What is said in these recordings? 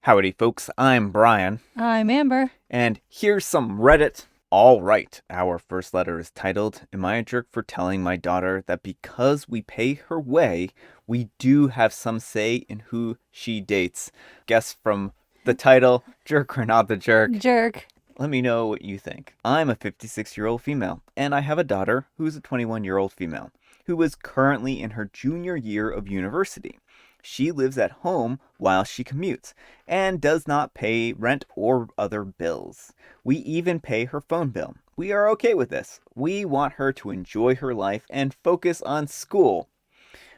Howdy, folks. I'm Brian, I'm Amber. and here's some Reddit. All right, our first letter is titled, Am I a jerk for telling my daughter that because we pay her way, we do have some say in who she dates? Guess from the title, jerk or not the jerk? Jerk. Let me know what you think. I'm a 56-year-old female, and I have a daughter who's a 21-year-old female who is currently in her junior year of university. She lives at home while she commutes and does not pay rent or other bills. We even pay her phone bill. We are okay with this. We want her to enjoy her life and focus on school.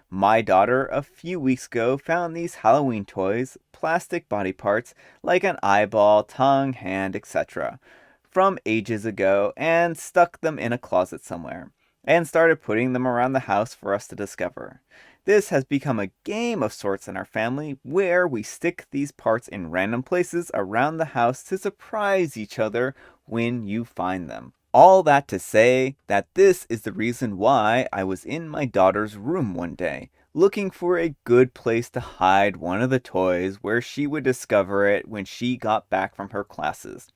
My daughter, a few weeks ago, found these Halloween toys, plastic body parts like an eyeball, tongue, hand, etc., from ages ago and stuck them in a closet somewhere and started putting them around the house for us to discover. This has become a game of sorts in our family where we stick these parts in random places around the house to surprise each other when you find them. All that to say that this is the reason why I was in my daughter's room one day, looking for a good place to hide one of the toys where she would discover it when she got back from her classes.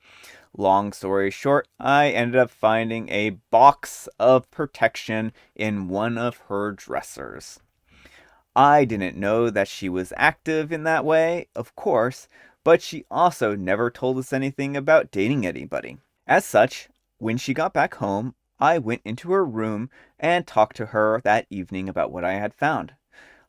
Long story short, I ended up finding a box of protection in one of her dressers. I didn't know that she was active in that way, of course, but she also never told us anything about dating anybody. As such, when she got back home, I went into her room and talked to her that evening about what I had found.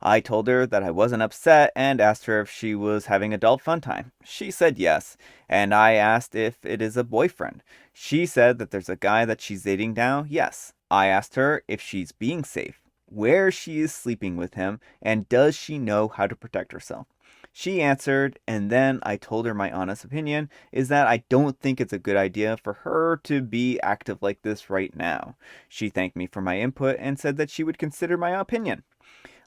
I told her that I wasn't upset and asked her if she was having adult fun time. She said yes, and I asked if it is a boyfriend. She said that there's a guy that she's dating now, yes. I asked her if she's being safe, where she is sleeping with him, and does she know how to protect herself. She answered, and then I told her my honest opinion is that I don't think it's a good idea for her to be active like this right now. She thanked me for my input and said that she would consider my opinion.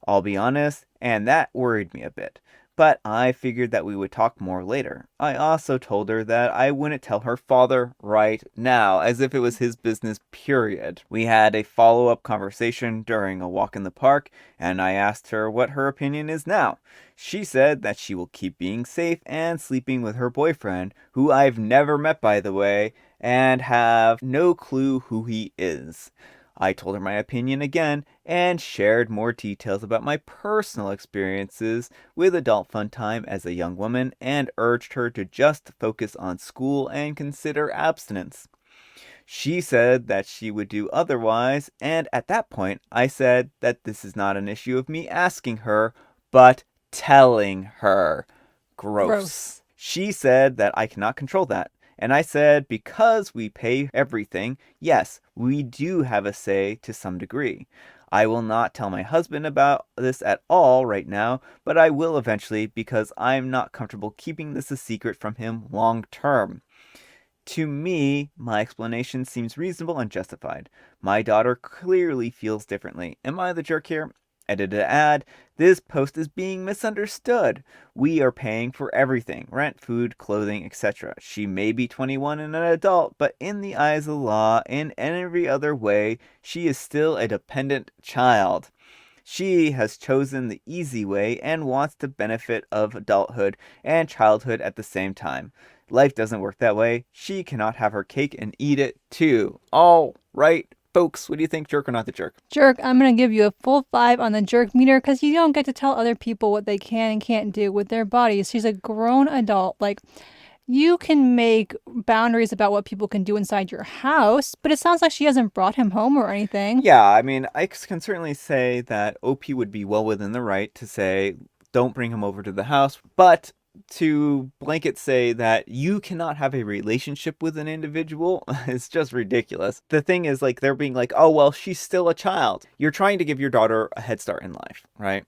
I'll be honest, and that worried me a bit. But I figured that we would talk more later. I also told her that I wouldn't tell her father right now, as if it was his business, period. We had a follow up conversation during a walk in the park, and I asked her what her opinion is now. She said that she will keep being safe and sleeping with her boyfriend, who I've never met by the way, and have no clue who he is. I told her my opinion again and shared more details about my personal experiences with adult fun time as a young woman and urged her to just focus on school and consider abstinence. She said that she would do otherwise, and at that point, I said that this is not an issue of me asking her, but telling her. Gross. Gross. She said that I cannot control that. And I said, because we pay everything, yes, we do have a say to some degree. I will not tell my husband about this at all right now, but I will eventually because I'm not comfortable keeping this a secret from him long term. To me, my explanation seems reasonable and justified. My daughter clearly feels differently. Am I the jerk here? Edited ad. This post is being misunderstood. We are paying for everything rent, food, clothing, etc. She may be 21 and an adult, but in the eyes of the law, in every other way, she is still a dependent child. She has chosen the easy way and wants the benefit of adulthood and childhood at the same time. Life doesn't work that way. She cannot have her cake and eat it too. All right, folks, what do you think, jerk or not the jerk? Jerk. I'm going to give you a full 5 on the jerk meter because you don't get to tell other people what they can and can't do with their bodies. She's a grown adult. Like, you can make boundaries about what people can do inside your house, but it sounds like she hasn't brought him home or anything. Yeah, I mean, I can certainly say that OP would be well within the right to say, don't bring him over to the house, but to blanket say that you cannot have a relationship with an individual is just ridiculous. The thing is, like, they're being like, oh, well, she's still a child. You're trying to give your daughter a head start in life, right?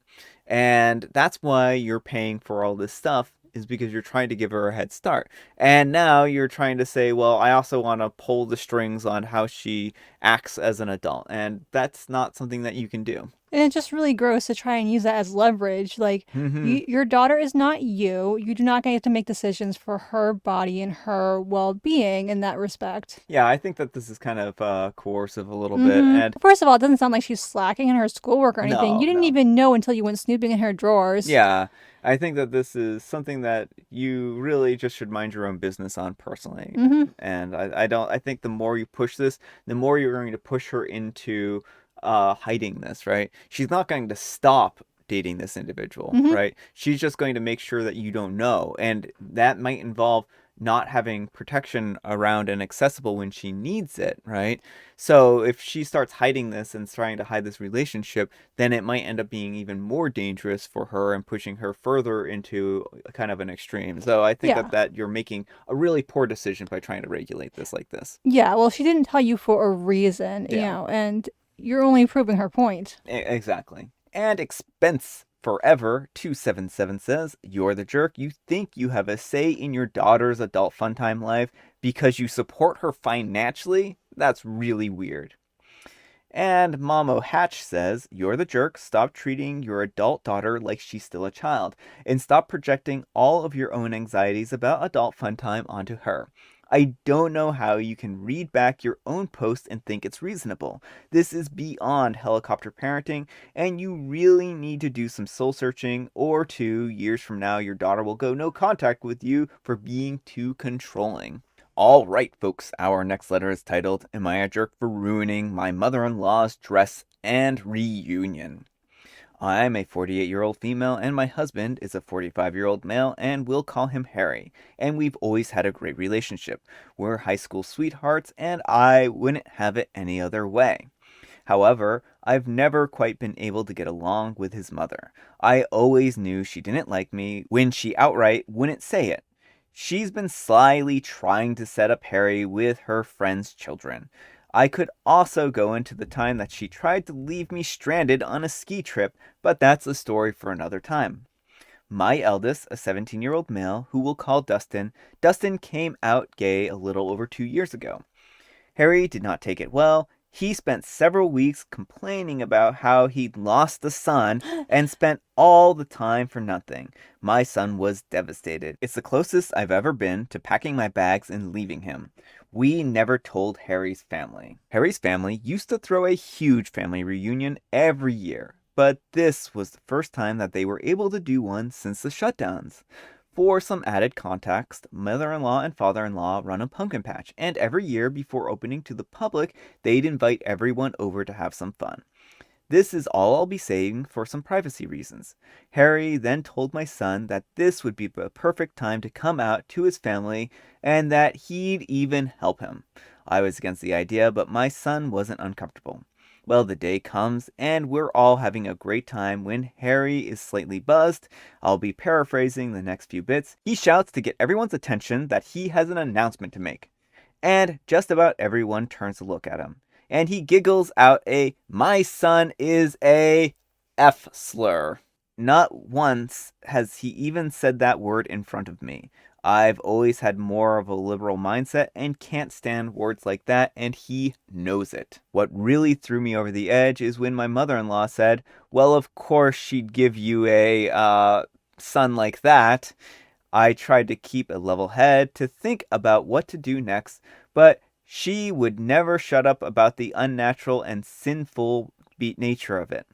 And that's why you're paying for all this stuff is because you're trying to give her a head start. And now you're trying to say, well, I also want to pull the strings on how she acts as an adult. And that's not something that you can do. And it's just really gross to try and use that as leverage. Like, Mm-hmm. your daughter is not you. You do not get to make decisions for her body and her well being in that respect. Yeah, I think that this is kind of coercive a little bit. And First of all, it doesn't sound like she's slacking in her schoolwork or anything. You no, didn't no. even know until you went snooping in her drawers. Yeah, I think that this is something that you really just should mind your own business on personally. Mm-hmm. And I don't, I think the more you push this, the more you're going to push her into hiding this, right? She's not going to stop dating this individual, Mm-hmm. right? She's just going to make sure that you don't know. And that might involve not having protection around and accessible when she needs it, right? So if she starts hiding this and trying to hide this relationship, then it might end up being even more dangerous for her and pushing her further into kind of an extreme. So I think Yeah. that you're making a really poor decision by trying to regulate this like this. Yeah, well, she didn't tell you for a reason, Yeah, and you're only proving her point. exactly. And expense forever 277 says, "You're the jerk. You think you have a say in your daughter's adult fun time life because you support her financially? That's really weird." And Mamo Hatch says, "You're the jerk. Stop treating your adult daughter like she's still a child, and stop projecting all of your own anxieties about adult fun time onto her. I don't know how you can read back your own post and think it's reasonable. This is beyond helicopter parenting, and you really need to do some soul searching, or 2 years from now, your daughter will go no contact with you for being too controlling." All right, folks, our next letter is titled, "Am I a Jerk for Ruining My Mother-in-Law's Dress and Reunion?" I'm a 48-year-old female, and my husband is a 45-year-old male, and we'll call him Harry. And we've always had a great relationship. We're high school sweethearts, and I wouldn't have it any other way. However, I've never quite been able to get along with his mother. I always knew she didn't like me when she outright wouldn't say it. She's been slyly trying to set up Harry with her friends' children. I could also go into the time that she tried to leave me stranded on a ski trip, but that's a story for another time. My eldest, a 17-year-old male who we'll call Dustin, Dustin came out gay a little over 2 years ago. Harry did not take it well. He spent several weeks complaining about how he'd lost a son and spent all the time for nothing. My son was devastated. It's the closest I've ever been to packing my bags and leaving him. We never told Harry's family. Harry's family used to throw a huge family reunion every year, but this was the first time that they were able to do one since the shutdowns. For some added context, mother-in-law and father-in-law run a pumpkin patch, and every year before opening to the public, they'd invite everyone over to have some fun. This is all I'll be saying for some privacy reasons. Harry then told my son that this would be the perfect time to come out to his family and that he'd even help him. I was against the idea, but my son wasn't uncomfortable. Well, the day comes, and we're all having a great time when Harry is slightly buzzed. I'll be paraphrasing the next few bits. He shouts to get everyone's attention that he has an announcement to make. And just about everyone turns to look at him. And he giggles out a "My son is a F slur." Not once has he even said that word in front of me. I've always had more of a liberal mindset and can't stand words like that, and he knows it. What really threw me over the edge is when my mother-in-law said, "Well, of course she'd give you a son like that." I tried to keep a level head to think about what to do next, but she would never shut up about the unnatural and sinful nature of it.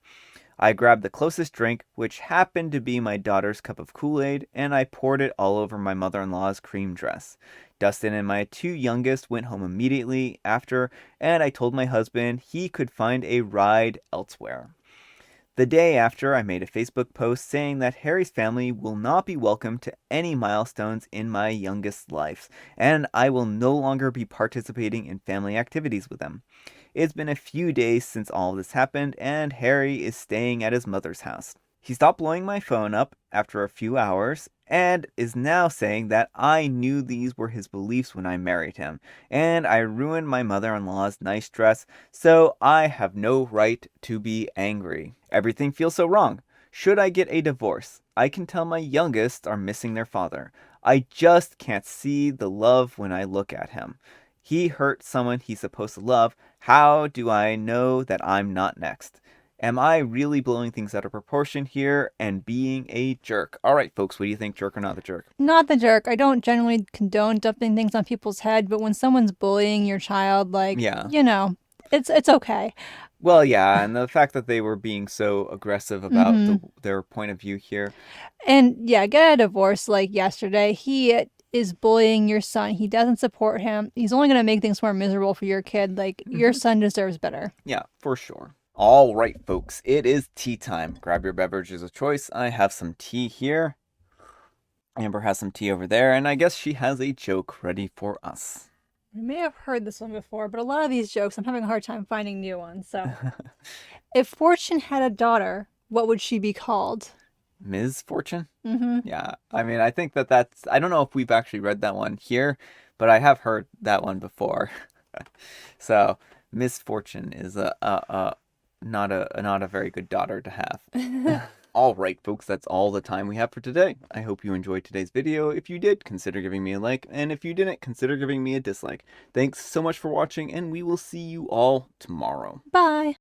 I grabbed the closest drink, which happened to be my daughter's cup of Kool-Aid, and I poured it all over my mother-in-law's cream dress. Dustin and my two youngest went home immediately after, and I told my husband he could find a ride elsewhere. The day after, I made a Facebook post saying that Harry's family will not be welcome to any milestones in my youngest's life, and I will no longer be participating in family activities with them. It's been a few days since all this happened, and Harry is staying at his mother's house. He stopped blowing my phone up after a few hours and is now saying that I knew these were his beliefs when I married him, and I ruined my mother-in-law's nice dress, so I have no right to be angry. Everything feels so wrong. Should I get a divorce? I can tell my youngest are missing their father. I just can't see the love when I look at him. He hurt someone he's supposed to love. How do I know that I'm not next? Am I really blowing things out of proportion here and being a jerk? All right, folks, what do you think, jerk or not the jerk? Not the jerk. I don't generally condone dumping things on people's head, but when someone's bullying your child, like, Yeah. it's okay. Well, yeah, and the fact that they were being so aggressive about Mm-hmm. their point of view here. And yeah, get a divorce like yesterday. He is bullying your son. He doesn't support him. He's only going to make things more miserable for your kid. Like, your Hmm. son deserves better. Yeah, for sure. All right, folks, it is tea time. Grab your beverages of choice. I have some tea here. Amber has some tea over there, and I guess she has a joke ready for us. We may have heard this one before, but a lot of these jokes, I'm having a hard time finding new ones. So, if Fortune had a daughter, what would she be called? Ms. Fortune? Mm-hmm. Yeah, I mean, I think that's, I don't know if we've actually read that one here, but I have heard that one before. So, misfortune is not a very good daughter to have. All right, folks, that's all the time we have for today. I hope you enjoyed today's video. If you did, consider giving me a like, and if you didn't, consider giving me a dislike. Thanks so much for watching, and we will see you all tomorrow. Bye.